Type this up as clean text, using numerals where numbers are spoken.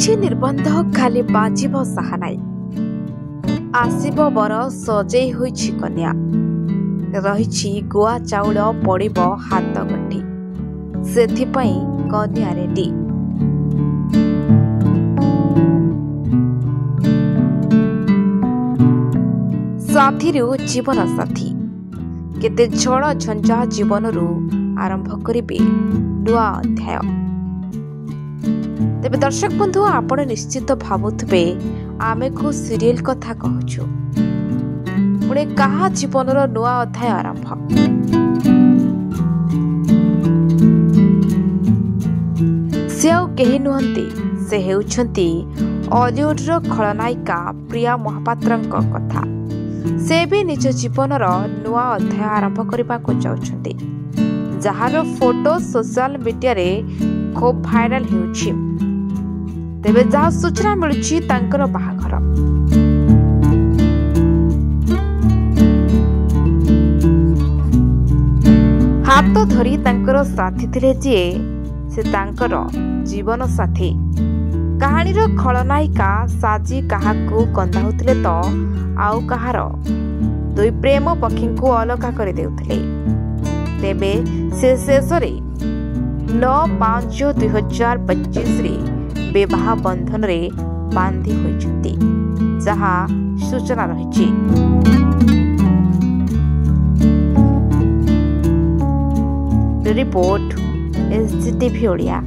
किछि निर्बंध खाली बाजिब साहानाई आसिब बर सजेई होइछि कन्या रहिछि गुआ चाउल पड़िब हाथ गंठी सेथिपई कन्या रेडी। साथीरु जीवन साथी केते झड़ झंझा जीवनरू आरंभ करिबे नुआ अध्याय। तेबे दर्शक बंधु आपण निश्चित भावुथबे आमे को सीरियल कथा कहूछु पुणे कहा जीवनर नुआ अध्याय आरंभ। से आउ केही नुहंती से हेउछंती हॉलीवुडर खलनायिका प्रिया महापात्रଙ୍କ कथा। से भी निज जीवनर नुआ अध्याय आरंभ करबा को चाहछंती जहार फोटो सोशल मीडिया रे खूब भाइराल हेउछि। तेबे जहा सूचना मिलुछि तांकर बाहाघर हाथ धरी तांकर साथी थिले जे से तांकर जीवन साथी। कहानीर खलनायिका साजी काहाकू कंदाउथिले तो आउ कहार दुई प्रेम पक्षी को अलगा कर देउथिले। तेबे से शेषरे 9/5/2025 रे विवाह बंधन रे बांधी होइछंती जहा सूचना रहिछि। रिपोर्ट एसजीटीवी ओडिया।